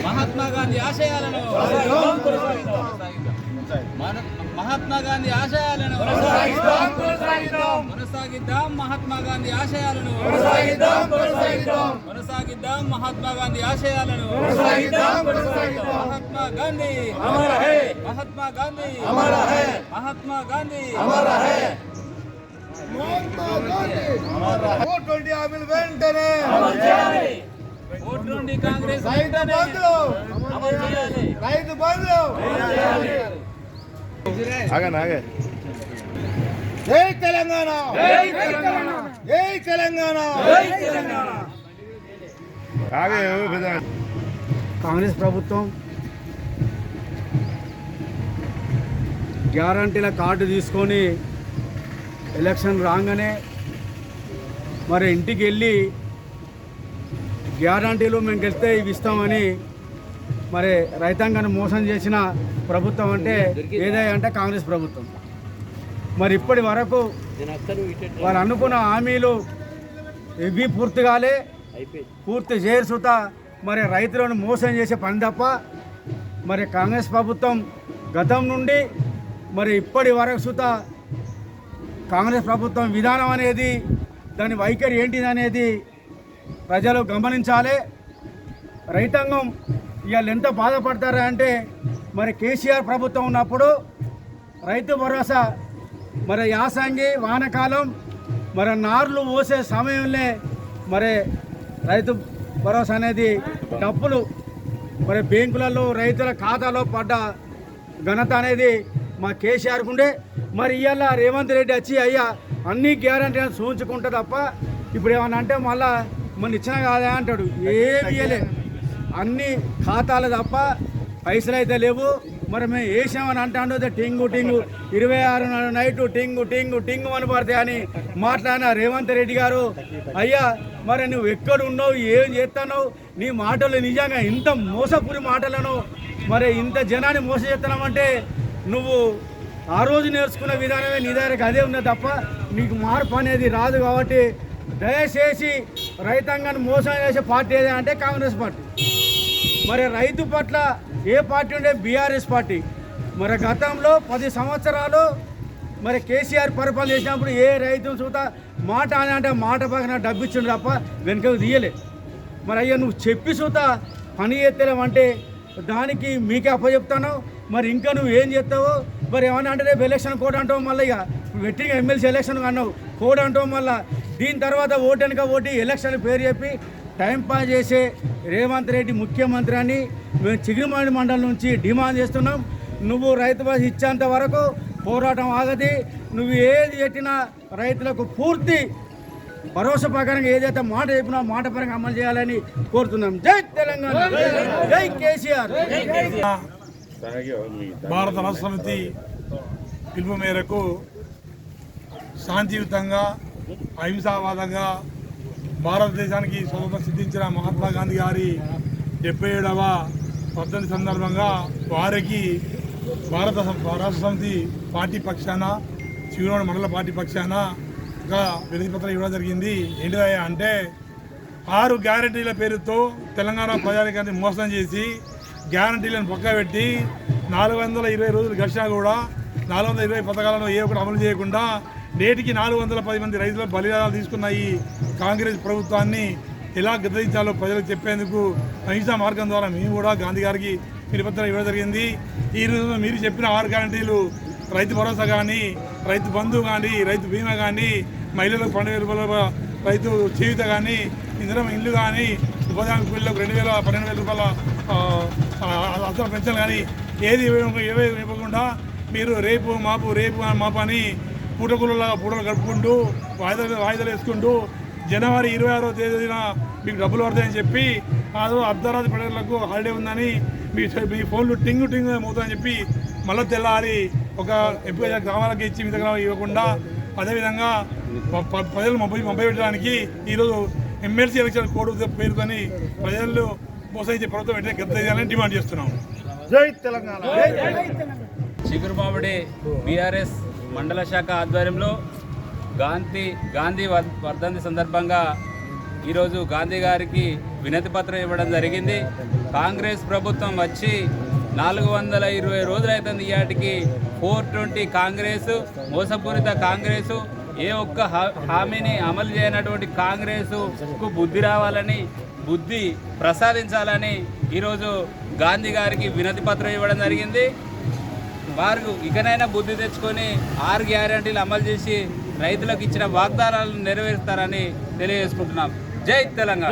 మహాత్మా గాంధీ ఆశయాలను మహాత్మా గాంధీ ఆశయాలను కొనసాగిద్దాం. మహాత్మా గాంధీ ఆశయాలను కొనసాగిద్దాం. మహాత్మా గాంధీ ఆశయాలను Mahatma Gandhi Amar high, Mahatma Gandhi Amar high, Mahatma Gandhi Amar high, Mahatma Gandhi Amar high. 420 హామీలు వెంటనే అమలు చేయాలి. ఓటు నుండి కాంగ్రెస్ రైతు బంధు అమలు చేయాలి. రైతు బంధు చేయాలి. జై తెలంగాణ, జై తెలంగాణ, జై తెలంగాణ, జై తెలంగాణ. కాంగ్రెస్ ప్రభుత్వం గ్యారంటీల కార్డు తీసుకొని ఎలక్షన్ రాగానే మరి ఇంటికి వెళ్ళి గ్యారంటీలు మేము గెలిస్తే ఇవి ఇస్తామని మరి రైతాంగాన్ని మోసం చేసిన ప్రభుత్వం అంటే ఏదైనా అంటే కాంగ్రెస్ ప్రభుత్వం. మరి ఇప్పటి వరకు వారు అనుకున్న హామీలు ఇవి పూర్తి కాలే, పూర్తి చేయసుత మరి రైతులను మోసం చేసే పని తప్ప మరి కాంగ్రెస్ ప్రభుత్వం గతం నుండి మరి ఇప్పటి వరకు సుత కాంగ్రెస్ ప్రభుత్వం విధానం అనేది దాని వైఖరి ఏంటిది అనేది ప్రజలు గమనించాలి. రైతాంగం ఇవాళ ఎంత బాధపడతారా అంటే మరి కేసీఆర్ ప్రభుత్వం ఉన్నప్పుడు రైతు భరోసా మరి యాసంగి వానకాలం మరి నార్లు పోసే సమయంలో మరి రైతు భరోసా అనేది డబ్బులు మరి బ్యాంకులలో రైతుల ఖాతాలో పడ్డ ఘనత అనేది మా కేసీఆర్కు ఉండే. మరి ఇవాళ రేవంత్ రెడ్డి వచ్చి అయ్యా అన్ని గ్యారంటీ సూచించుకుంటా తప్ప ఇప్పుడు ఏమన్నా అంటే మళ్ళా మన ఇచ్చిన కాదా అంటాడు. ఏమి ఇవ్వలే, అన్ని ఖాతాలు తప్ప పైసలు అయితే లేవు. మరి మేము వేసామని అంటాడు టింగు టింగు 26 నైటు టింగు టింగు టింగు అని పడితే అని మాట్లాడిన రేవంత్ రెడ్డి గారు, అయ్యా మరి నువ్వు ఎక్కడున్నావు, ఏం చేస్తున్నావు, నీ మాటలు నిజంగా ఇంత మోసపురి మాటలను మరి ఇంత జనాన్ని మోసం చేస్తున్నామంటే నువ్వు ఆ రోజు నేర్చుకున్న విధానమే నీ దగ్గరకు అదే ఉన్నది తప్ప నీకు మార్పు అనేది రాదు. కాబట్టి దయచేసి రైతాంగాన్ని మోసం చేసే పార్టీ ఏదే అంటే కాంగ్రెస్ పార్టీ. మరి రైతు పట్ల ఏ పార్టీ ఉండే బీఆర్ఎస్ పార్టీ. మరి గతంలో 10 సంవత్సరాలు మరి కేసీఆర్ పరిపాలన చేసినప్పుడు ఏ రైతు చూత మాట అని అంటే మాట పక్కన డబ్బు ఇచ్చిండు తప్ప వెనుకకు తీయలే. మరి అయ్యా నువ్వు చెప్పి చూత పని చేస్తలేమంటే దానికి మీకే అప్పచెప్తాను. మరి ఇంకా నువ్వు ఏం చేస్తావు? మరి ఏమన్నా అంటే రేపు ఎలక్షన్ కోడ్ అంటావు, మళ్ళీ ఇక వెట్టిగా ఎమ్మెల్సీ ఎలక్షన్ అన్నావు కోడ్ అంటావు. మళ్ళీ దీని తర్వాత ఓటు వెనక ఓటి ఎలక్షన్ పేరు చెప్పి టైంపాస్ చేసే రేవంత్ రెడ్డి ముఖ్యమంత్రి అని మేము చిగిరిమాడి మండలం నుంచి డిమాండ్ చేస్తున్నాం. నువ్వు రైతు బస్ ఇచ్చేంత వరకు పోరాటం ఆగది. నువ్వు ఏది పెట్టినా రైతులకు పూర్తి భరోసా ప్రకారంగా ఏదైతే మాట చెప్పినా మాట పరంగా అమలు చేయాలని కోరుతున్నాం. జై తెలంగాణ, జై కేసీఆర్. భారత రాష్ట్ర సమితి పిలుపు మేరకు శాంతియుతంగా అహింసావాదంగా భారతదేశానికి స్వతంత్రం సిద్ధించిన మహాత్మా గాంధీ గారి 77వ వర్ధంతి సందర్భంగా వారికి భారత రాష్ట్ర సమితి పార్టీ పక్షాన శివరోడ్ మండల పార్టీ పక్షాన ఒక వినతి పత్రం ఇవ్వడం జరిగింది. ఏంటిదయ్యా అంటే 6 గ్యారంటీల పేరుతో తెలంగాణ ప్రజానికాన్ని మోసం చేసి గ్యారంటీలను పక్కబెట్టి 420 రోజులు గడిచినా కూడా 420 పథకాలను ఏ ఒక్కటి అమలు చేయకుండా నేటికి 410 మంది రైతుల బలిదానాలు తీసుకున్న ఈ కాంగ్రెస్ ప్రభుత్వాన్ని ఎలా గద్దెదించాలో ప్రజలకు చెప్పేందుకు అహింసా మార్గం ద్వారా మేము కూడా గాంధీ గారికి వినతిపత్రం ఇవ్వడం జరిగింది. ఈరోజు మీరు చెప్పిన 6 గ్యారంటీలు రైతు భరోసా కానీ, రైతు బంధు కానీ, రైతు బీమా కానీ, మహిళలకు 12,000 రూపాయల రైతు చేయూత కానీ, ఇందిరమ్మ ఇల్లు కానీ, ఉపాధి హామీ కూలీలకు 12,000 రూపాయల అసలు పెన్షన్ కానీ ఏది ఇవ్వకుండా మీరు రేపు మాపు అని పూటకూలలాగా పూటలు గడుపుకుంటూ వాయిదాలు వేసుకుంటూ జనవరి 26వ తేదీన మీకు డబ్బులు పడతాయని చెప్పి అర్ధరాత్రి ప్రజలకు హాలిడే ఉందని మీ ఫోన్లు టింగు మోతాయని చెప్పి మళ్ళీ తెల్లారి ఒక ఎంపీ గ్రామాలకి ఇచ్చి మీ దగ్గర ఇవ్వకుండా అదేవిధంగా ప్రజలు మొబైల్ పెట్టడానికి ఈరోజు ఎమ్మెల్సీ ఎలక్షన్ కోడ్ పేరుతోని ప్రజలు మోసగించే ప్రభుత్వం వెంటనే గద్దెదించాలని డిమాండ్ చేస్తున్నాం. జై తెలంగాణ. చిగురుమామిడి బీఆర్ఎస్ మండల శాఖ ఆధ్వర్యంలో గాంధీ వర్ధంతి సందర్భంగా ఈరోజు గాంధీ గారికి వినతి పత్రం ఇవ్వడం జరిగింది. కాంగ్రెస్ ప్రభుత్వం వచ్చి 420 రోజులైతుంది. ఇయాటికి 420 కాంగ్రెసు, మోసపూరిత కాంగ్రెసు, ఏ ఒక్క హామీని అమలు చేయనటువంటి కాంగ్రెసుకు బుద్ధి రావాలని, బుద్ధి ప్రసాదించాలని ఈరోజు గాంధీ గారికి వినతి పత్రం ఇవ్వడం జరిగింది. వారు ఇకనైనా బుద్ధి తెచ్చుకొని 6 గ్యారెంటీలు అమలు చేసి రైతులకు ఇచ్చిన వాగ్దానాలను నెరవేరుస్తారని తెలియజేసుకుంటున్నాం. జై తెలంగాణ.